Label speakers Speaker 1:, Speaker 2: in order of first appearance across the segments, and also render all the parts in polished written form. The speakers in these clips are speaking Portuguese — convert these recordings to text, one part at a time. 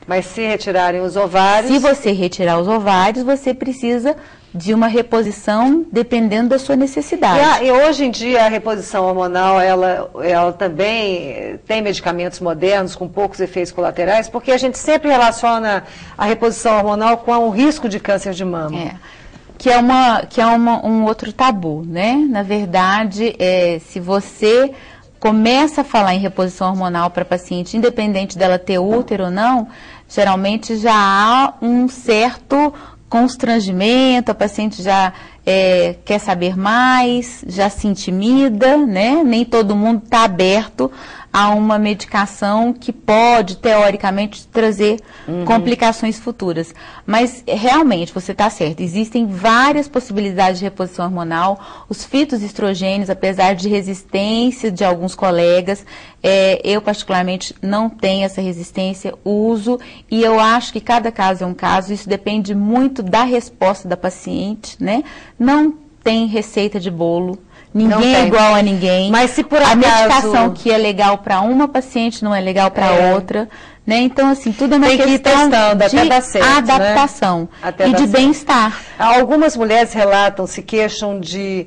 Speaker 1: Mas se retirarem os ovários...
Speaker 2: Se você retirar os ovários, você precisa de uma reposição dependendo da sua necessidade.
Speaker 1: E hoje em dia a reposição hormonal, ela também tem medicamentos modernos com poucos efeitos colaterais, porque a gente sempre relaciona a reposição hormonal com o risco de câncer de mama.
Speaker 2: Que é um outro tabu, né? Na verdade, se você começa a falar em reposição hormonal para paciente, independente dela ter útero ou não, geralmente já há um certo constrangimento, a paciente já quer saber mais, já se intimida, né? Nem todo mundo está aberto a uma medicação que pode, teoricamente, trazer complicações futuras. Mas, realmente, você está certo, existem várias possibilidades de reposição hormonal. Os fitoestrogênios, apesar de resistência de alguns colegas, eu, particularmente, não tenho essa resistência, uso, e eu acho que cada caso é um caso, isso depende muito da resposta da paciente, né? Não tem receita de bolo. Ninguém é igual a ninguém.
Speaker 1: Mas se por
Speaker 2: acaso... A medicação que é legal para uma paciente não é legal para outra, né? Então, assim, tudo é uma questão
Speaker 1: testando,
Speaker 2: de
Speaker 1: até dar certo,
Speaker 2: adaptação, né? E de bem-estar.
Speaker 1: Algumas mulheres relatam, se queixam de,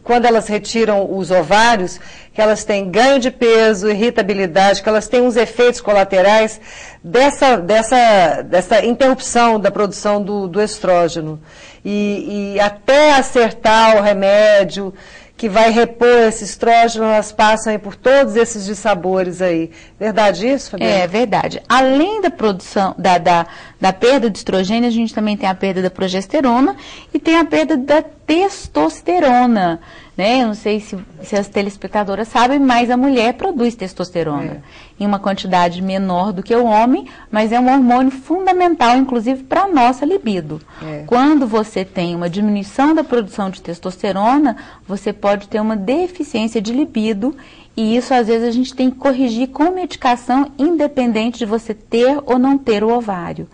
Speaker 1: quando elas retiram os ovários, que elas têm ganho de peso, irritabilidade, que elas têm uns efeitos colaterais dessa interrupção da produção do estrógeno. E até acertar o remédio que vai repor esse estrógeno, elas passam aí por todos esses dissabores aí. Verdade isso, Fabiana?
Speaker 2: É verdade. Além da produção, da perda de estrogênio, a gente também tem a perda da progesterona e tem a perda da testosterona, né? Eu não sei se as telespectadoras sabem, mas a mulher produz testosterona em uma quantidade menor do que o homem, mas é um hormônio fundamental, inclusive, para a nossa libido. Quando você tem uma diminuição da produção de testosterona, você pode ter uma deficiência de libido, e isso, às vezes, a gente tem que corrigir com medicação, independente de você ter ou não ter o ovário.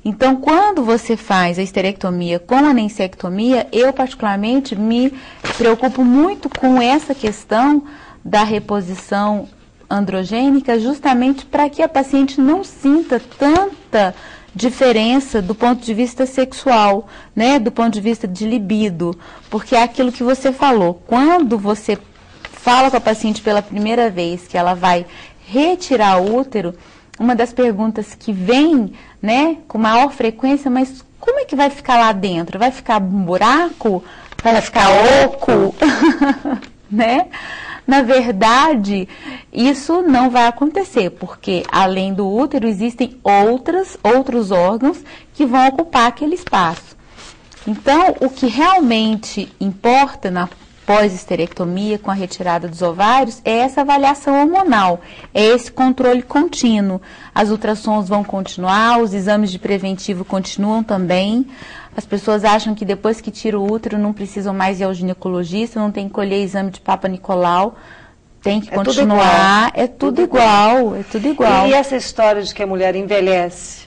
Speaker 2: Então, quando você faz a esterectomia com a nensectomia, eu particularmente me preocupo muito com essa questão da reposição androgênica, justamente para que a paciente não sinta tanta diferença do ponto de vista sexual, né, do ponto de vista de libido, porque é aquilo que você falou, quando você fala com a paciente pela primeira vez que ela vai retirar o útero, uma das perguntas que vem, né, com maior frequência, mas como é que vai ficar lá dentro? Vai ficar um buraco? Vai ficar oco? Né? Na verdade, isso não vai acontecer, porque além do útero existem outros órgãos que vão ocupar aquele espaço. Então, o que realmente importa na pós-esterectomia, com a retirada dos ovários, é essa avaliação hormonal, é esse controle contínuo. As ultrassons vão continuar, os exames de preventivo continuam também. As pessoas acham que depois que tira o útero não precisam mais ir ao ginecologista, não tem que colher exame de Papa Nicolau, tem que continuar, é tudo igual.
Speaker 1: E essa história de que a mulher envelhece?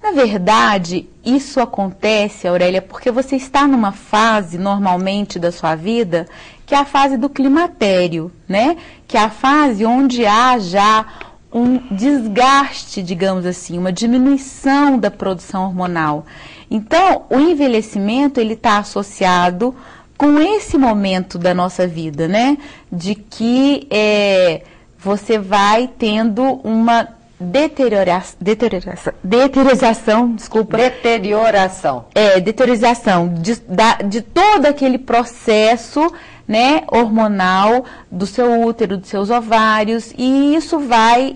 Speaker 2: Na verdade, isso acontece, Aurélia, porque você está numa fase, normalmente, da sua vida, que é a fase do climatério, né? Que é a fase onde há já um desgaste, digamos assim, uma diminuição da produção hormonal. Então, o envelhecimento, ele está associado com esse momento da nossa vida, né? De que você vai tendo uma deterioração de todo aquele processo, né, hormonal do seu útero, dos seus ovários, e isso vai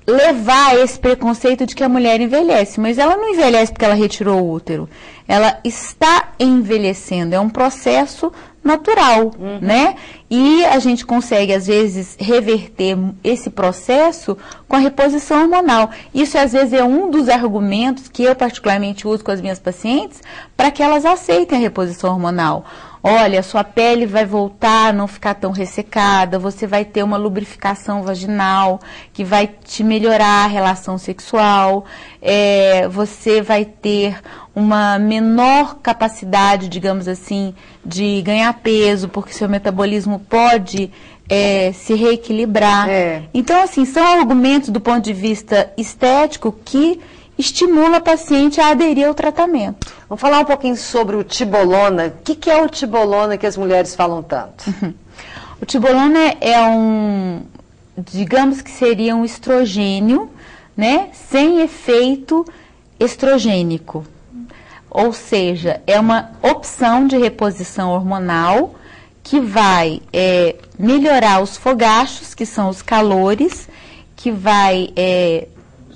Speaker 2: levar a esse preconceito de que a mulher envelhece, mas ela não envelhece porque ela retirou o útero, ela está envelhecendo, é um processo natural, né? E a gente consegue, às vezes, reverter esse processo com a reposição hormonal. Isso, às vezes, é um dos argumentos que eu, particularmente, uso com as minhas pacientes para que elas aceitem a reposição hormonal. Olha, sua pele vai voltar a não ficar tão ressecada, você vai ter uma lubrificação vaginal que vai te melhorar a relação sexual, você vai ter uma menor capacidade, digamos assim, de ganhar peso, porque seu metabolismo pode se reequilibrar. Então, assim, são argumentos do ponto de vista estético que estimula a paciente a aderir ao tratamento.
Speaker 1: Vamos falar um pouquinho sobre o Tibolona. O que é o Tibolona que as mulheres falam tanto?
Speaker 2: O Tibolona digamos que seria um estrogênio, né, sem efeito estrogênico. Ou seja, é uma opção de reposição hormonal que vai melhorar os fogachos, que são os calores, que vai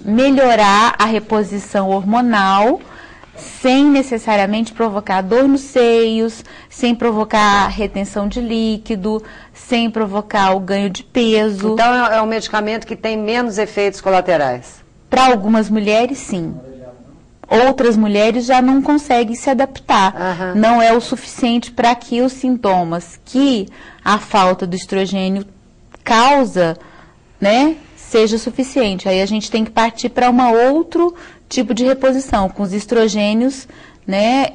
Speaker 2: melhorar a reposição hormonal, sem necessariamente provocar dor nos seios, sem provocar retenção de líquido, sem provocar o ganho de peso.
Speaker 1: Então é um medicamento que tem menos efeitos colaterais?
Speaker 2: Para algumas mulheres, sim. Outras mulheres já não conseguem se adaptar. Não é o suficiente para que os sintomas que a falta do estrogênio causa, né, seja suficiente. Aí a gente tem que partir para outro tipo de reposição, com os estrogênios, né,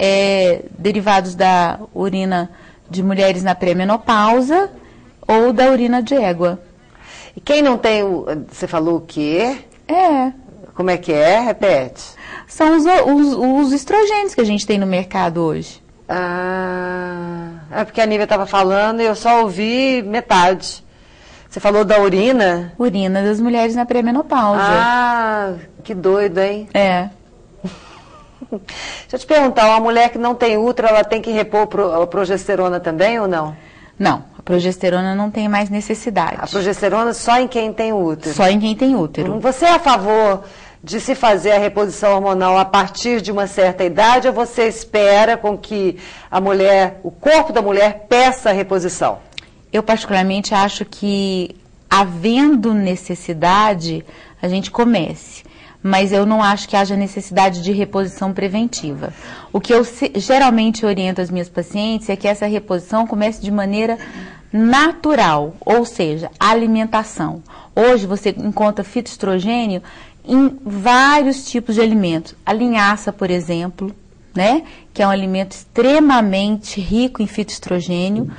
Speaker 2: derivados da urina de mulheres na pré-menopausa ou da urina de égua.
Speaker 1: E quem não tem você falou o quê? Como é que é? Repete.
Speaker 2: São os estrogênios que a gente tem no mercado hoje.
Speaker 1: É porque a Nívia estava falando e eu só ouvi metade. Você falou da urina?
Speaker 2: Urina das mulheres na pré-menopausa.
Speaker 1: Que doido, hein?
Speaker 2: Deixa
Speaker 1: eu te perguntar, uma mulher que não tem útero, ela tem que repor a progesterona também ou não?
Speaker 2: Não, a progesterona não tem mais necessidade.
Speaker 1: A progesterona só em quem tem útero?
Speaker 2: Só em quem tem útero.
Speaker 1: Você é a favor de se fazer a reposição hormonal a partir de uma certa idade ou você espera com que o corpo da mulher peça a reposição?
Speaker 2: Eu particularmente acho que, havendo necessidade, a gente comece. Mas eu não acho que haja necessidade de reposição preventiva. O que eu geralmente oriento as minhas pacientes é que essa reposição comece de maneira natural, ou seja, alimentação. Hoje você encontra fitoestrogênio em vários tipos de alimentos. A linhaça, por exemplo, né, que é um alimento extremamente rico em fitoestrogênio.